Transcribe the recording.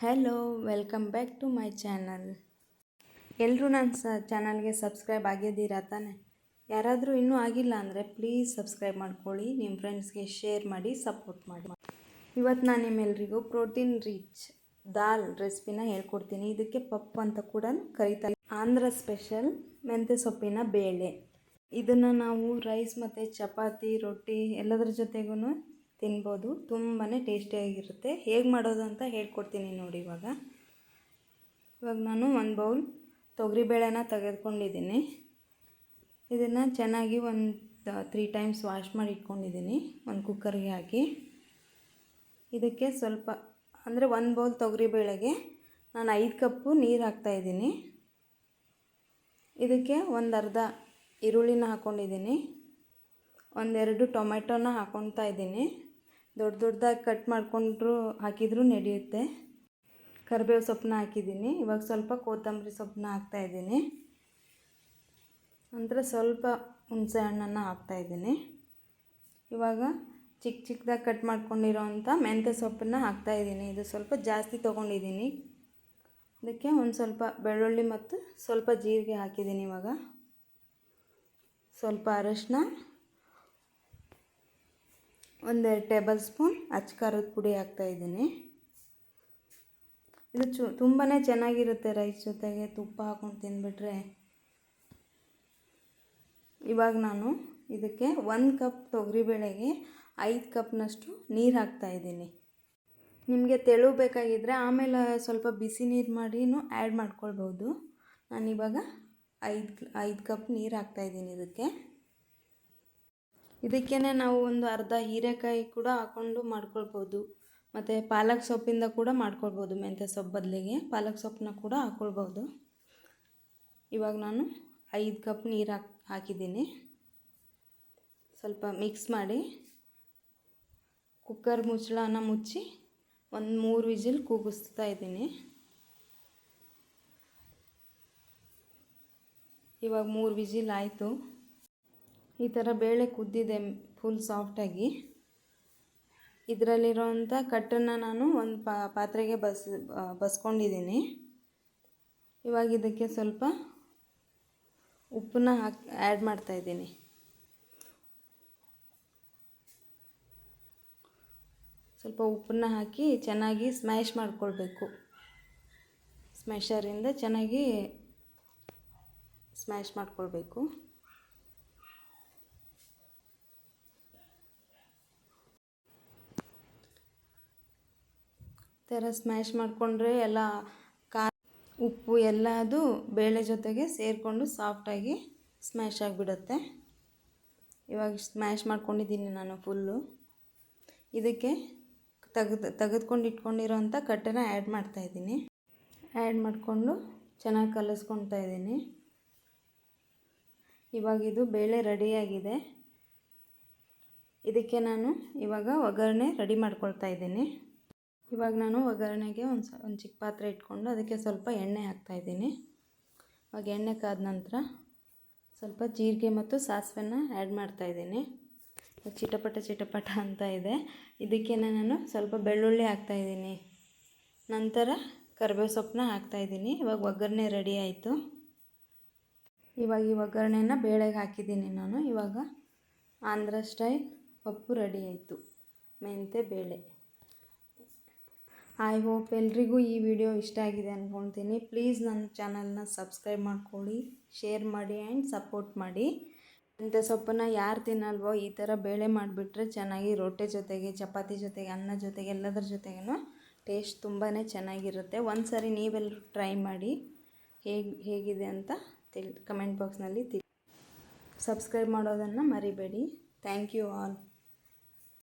Hello, welcome back to my channel. ಎಲ್ಲರೂ ನನ್ನ ಚಾನಲ್ಗೆ ಸಬ್ಸ್ಕ್ರೈಬ್ ಆಗಿದ್ದೀರಾ ತಾನೆ? ಯಾರಾದರೂ ಇನ್ನೂ ಆಗಿಲ್ಲ ಅಂದರೆ ಪ್ಲೀಸ್ ಸಬ್ಸ್ಕ್ರೈಬ್ ಮಾಡ್ಕೊಳ್ಳಿ, ನಿಮ್ಮ ಫ್ರೆಂಡ್ಸ್ಗೆ ಶೇರ್ ಮಾಡಿ, ಸಪೋರ್ಟ್ ಮಾಡಿ. ಇವತ್ತು ನಾನು ನಿಮ್ಮೆಲ್ಲರಿಗೂ ಪ್ರೋಟೀನ್ ರಿಚ್ ದಾಲ್ ರೆಸಿಪಿನ ಹೇಳ್ಕೊಡ್ತೀನಿ. ಇದಕ್ಕೆ ಪಪ್ಪು ಅಂತ ಕೂಡ ಕರೀತಾರೆ. ಆಂಧ್ರ ಸ್ಪೆಷಲ್ ಮೆಂತ್ಯ ಸೊಪ್ಪಿನ ಬೇಳೆ. ಇದನ್ನು ನಾವು ರೈಸ್ ಮತ್ತು ಚಪಾತಿ, ರೊಟ್ಟಿ ಎಲ್ಲದರ ಜೊತೆಗೂ ತಿನ್ಬೋದು. ತುಂಬಾ ಟೇಸ್ಟಿಯಾಗಿರುತ್ತೆ. ಹೇಗೆ ಮಾಡೋದು ಅಂತ ಹೇಳ್ಕೊಡ್ತೀನಿ ನೋಡಿ. ಇವಾಗ ನಾನು ಒಂದು ಬೌಲ್ ತೊಗರಿಬೇಳೆನ ತೆಗೆದುಕೊಂಡಿದ್ದೀನಿ. ಇದನ್ನು ಚೆನ್ನಾಗಿ ಒಂದು 3 ಟೈಮ್ಸ್ ವಾಶ್ ಮಾಡಿ ಇಟ್ಕೊಂಡಿದ್ದೀನಿ. ಒಂದು ಕುಕ್ಕರ್ಗೆ ಹಾಕಿ ಇದಕ್ಕೆ ಸ್ವಲ್ಪ ಅಂದರೆ 1 ಬೌಲ್ ತೊಗರಿಬೇಳೆಗೆ ನಾನು 5 ಕಪ್ಪು ನೀರು ಹಾಕ್ತಾಯಿದ್ದೀನಿ. ಇದಕ್ಕೆ ಒಂದು ಅರ್ಧ ಈರುಳ್ಳಿನ ಹಾಕ್ಕೊಂಡಿದ್ದೀನಿ. 1-2 ಟೊಮೆಟೊನ ಹಾಕ್ಕೊಳ್ತಾ ಇದ್ದೀನಿ. ದೊಡ್ಡದಾಗಿ ಕಟ್ ಮಾಡಿಕೊಂಡ್ರು ಹಾಕಿದರೂ ನಡೆಯುತ್ತೆ. ಕರಿಬೇವು ಸೊಪ್ಪನ್ನ ಹಾಕಿದ್ದೀನಿ. ಇವಾಗ ಸ್ವಲ್ಪ ಕೊತ್ತಂಬರಿ ಸೊಪ್ಪನ್ನ ಹಾಕ್ತಾಯಿದ್ದೀನಿ. ನಂತರ ಸ್ವಲ್ಪ ಹುಣಸೆ ಹಣ್ಣನ್ನು ಹಾಕ್ತಾಯಿದ್ದೀನಿ. ಇವಾಗ ಚಿಕ್ಕದಾಗಿ ಕಟ್ ಮಾಡ್ಕೊಂಡಿರೋವಂಥ ಮೆಂತ್ಯ ಸೊಪ್ಪನ್ನು ಹಾಕ್ತಾಯಿದ್ದೀನಿ. ಇದು ಸ್ವಲ್ಪ ಜಾಸ್ತಿ ತೊಗೊಂಡಿದ್ದೀನಿ. ಇದಕ್ಕೆ ಒಂದು ಸ್ವಲ್ಪ ಬೆಳ್ಳುಳ್ಳಿ ಮತ್ತು ಸ್ವಲ್ಪ ಜೀರಿಗೆ ಹಾಕಿದ್ದೀನಿ. ಇವಾಗ ಸ್ವಲ್ಪ ಅರಶಿನ, 1-2 ಟೇಬಲ್ ಸ್ಪೂನ್ ಅಚ್ಚ ಖಾರದ ಪುಡಿ ಹಾಕ್ತಾಯಿದ್ದೀನಿ. ಇದು ತುಂಬಾ ಚೆನ್ನಾಗಿರುತ್ತೆ ರೈಸ್ ಜೊತೆಗೆ ತುಪ್ಪ ಹಾಕ್ಕೊಂಡು ತಿಂದುಬಿಟ್ರೆ. ಇವಾಗ ನಾನು ಇದಕ್ಕೆ 1 ಕಪ್ ತೊಗರಿಬೇಳೆಗೆ 5 ಕಪ್ನಷ್ಟು ನೀರು ಹಾಕ್ತಾಯಿದ್ದೀನಿ. ನಿಮಗೆ ತೆಳು ಬೇಕಾಗಿದ್ದರೆ ಆಮೇಲೆ ಸ್ವಲ್ಪ ಬಿಸಿ ನೀರು ಮಾಡಿನೂ ಆ್ಯಡ್ ಮಾಡ್ಕೊಳ್ಬೋದು. ನಾನಿವಾಗ 5 ಕಪ್ ನೀರು ಹಾಕ್ತಾಯಿದ್ದೀನಿ. ಇದಕ್ಕೇ ನಾವು ಒಂದು ಅರ್ಧ ಹೀರೆಕಾಯಿ ಕೂಡ ಹಾಕ್ಕೊಂಡು ಮಾಡ್ಕೊಳ್ಬೋದು. ಮತ್ತು ಪಾಲಕ್ ಸೊಪ್ಪಿಂದ ಕೂಡ ಮಾಡ್ಕೊಳ್ಬೋದು. ಮೆಂತ್ಯ ಸೊಪ್ಪು ಬದಲಿಗೆ ಪಾಲಕ್ ಸೊಪ್ಪನ್ನ ಕೂಡ ಹಾಕ್ಕೊಳ್ಬೋದು. ಇವಾಗ ನಾನು 5 ಕಪ್ ನೀರು ಹಾಕಿದ್ದೀನಿ. ಸ್ವಲ್ಪ ಮಿಕ್ಸ್ ಮಾಡಿ ಕುಕ್ಕರ್ ಮುಚ್ಚಳನ ಮುಚ್ಚಿ ಒಂದು 3 ವಿಜಿಲ್ ಕೂಗಿಸ್ತಾ ಇದ್ದೀನಿ. ಇವಾಗ 3 ವಿಜಿಲ್ ಆಯಿತು. ಈ ಥರ ಬೇಳೆ ಕುದ್ದಿದೆ ಫುಲ್ ಸಾಫ್ಟಾಗಿ. ಇದರಲ್ಲಿರೋವಂಥ ಕಟ್ಟನ್ನು ನಾನು ಒಂದು ಪಾತ್ರೆಗೆ ಬಸ್ಕೊಂಡಿದ್ದೀನಿ. ಇವಾಗ ಇದಕ್ಕೆ ಸ್ವಲ್ಪ ಉಪ್ಪನ್ನ ಆ್ಯಡ್ ಮಾಡ್ತಾಯಿದ್ದೀನಿ. ಸ್ವಲ್ಪ ಉಪ್ಪನ್ನ ಹಾಕಿ ಚೆನ್ನಾಗಿ ಸ್ಮ್ಯಾಶ್ ಮಾಡಿಕೊಳ್ಬೇಕು. ಸ್ಮ್ಯಾಶರಿಂದ ಚೆನ್ನಾಗಿ ಸ್ಮ್ಯಾಶ್ ಮಾಡಿಕೊಳ್ಬೇಕು. ಥರ ಸ್ಮ್ಯಾಶ್ ಮಾಡಿಕೊಂಡ್ರೆ ಎಲ್ಲ ಉಪ್ಪು ಎಲ್ಲ ಅದು ಬೇಳೆ ಜೊತೆಗೆ ಸೇರಿಕೊಂಡು ಸಾಫ್ಟಾಗಿ ಸ್ಮ್ಯಾಶ್ ಆಗಿಬಿಡುತ್ತೆ. ಇವಾಗ ಸ್ಮ್ಯಾಶ್ ಮಾಡ್ಕೊಂಡಿದ್ದೀನಿ ನಾನು ಫುಲ್ಲು. ಇದಕ್ಕೆ ತೆಗೆದುಕೊಂಡು ಇಟ್ಕೊಂಡಿರೋಂಥ ಕಟ್ಟನ್ನು ಆ್ಯಡ್ ಮಾಡ್ತಾಯಿದ್ದೀನಿ. ಆ್ಯಡ್ ಮಾಡಿಕೊಂಡು ಚೆನ್ನಾಗಿ ಕಲಿಸ್ಕೊಳ್ತಾ ಇದ್ದೀನಿ. ಇವಾಗ ಇದು ಬೇಳೆ ರೆಡಿಯಾಗಿದೆ. ಇದಕ್ಕೆ ನಾನು ಇವಾಗ ಒಗ್ಗರಣೆ ರೆಡಿ ಮಾಡ್ಕೊಳ್ತಾ ಇದ್ದೀನಿ. ಇವಾಗ ನಾನು ಒಗ್ಗರಣೆಗೆ ಒಂದು ಚಿಕ್ಕ ಪಾತ್ರೆ ಇಟ್ಕೊಂಡು ಅದಕ್ಕೆ ಸ್ವಲ್ಪ ಎಣ್ಣೆ ಹಾಕ್ತಾಯಿದ್ದೀನಿ. ಇವಾಗ ಎಣ್ಣೆ ಕಾದ ನಂತರ ಸ್ವಲ್ಪ ಜೀರಿಗೆ ಮತ್ತು ಸಾಸಿವೆನ ಆ್ಯಡ್ ಮಾಡ್ತಾಯಿದ್ದೀನಿ. ಚಿಟಪಟ ಅಂತ ಇದೆ. ಇದಕ್ಕೆ ನಾನು ಸ್ವಲ್ಪ ಬೆಳ್ಳುಳ್ಳಿ ಹಾಕ್ತಾಯಿದ್ದೀನಿ. ನಂತರ ಕರಿಬೇವು ಸೊಪ್ಪನ್ನ ಹಾಕ್ತಾಯಿದ್ದೀನಿ. ಇವಾಗ ಒಗ್ಗರಣೆ ರೆಡಿ ಆಯಿತು. ಇವಾಗ ಈ ಒಗ್ಗರಣೆನ ಬೇಳೆಗೆ ಹಾಕಿದ್ದೀನಿ ನಾನು. ಇವಾಗ ಆಂಧ್ರ ಸ್ಟೈಲ್ ಪಪ್ಪು ರೆಡಿ ಆಯಿತು, ಮೆಂತ್ಯ ಬೇಳೆ. ಐ ಹೋಪ್ ಎಲ್ರಿಗೂ ಈ ವಿಡಿಯೋ ಇಷ್ಟ ಆಗಿದೆ ಅಂದ್ಕೊಳ್ತೀನಿ. ಪ್ಲೀಸ್ ನನ್ನ ಚಾನಲ್ನ ಸಬ್ಸ್ಕ್ರೈಬ್ ಮಾಡ್ಕೊಳ್ಳಿ, ಶೇರ್ ಮಾಡಿ ಆ್ಯಂಡ್ ಸಪೋರ್ಟ್ ಮಾಡಿ. ಮೆಂತ್ಯ ಸೊಪ್ಪನ್ನು ಯಾರು ತಿನ್ನಲ್ವೋ ಈ ಥರ ಬೇಳೆ ಮಾಡಿಬಿಟ್ರೆ ಚೆನ್ನಾಗಿ ರೊಟ್ಟಿ ಜೊತೆಗೆ, ಚಪಾತಿ ಜೊತೆಗೆ, ಅನ್ನ ಜೊತೆಗೆ ಎಲ್ಲದರ ಜೊತೆಗೂ ಟೇಸ್ಟ್ ತುಂಬಾ ಚೆನ್ನಾಗಿರುತ್ತೆ. ಒಂದು ಸಾರಿ ನೀವೆಲ್ಲರೂ ಟ್ರೈ ಮಾಡಿ ಹೇಗಿದೆ ಅಂತ ಕಮೆಂಟ್ ಬಾಕ್ಸ್ನಲ್ಲಿ ಸಬ್ಸ್ಕ್ರೈಬ್ ಮಾಡೋದನ್ನು ಮರಿಬೇಡಿ. Thank you all.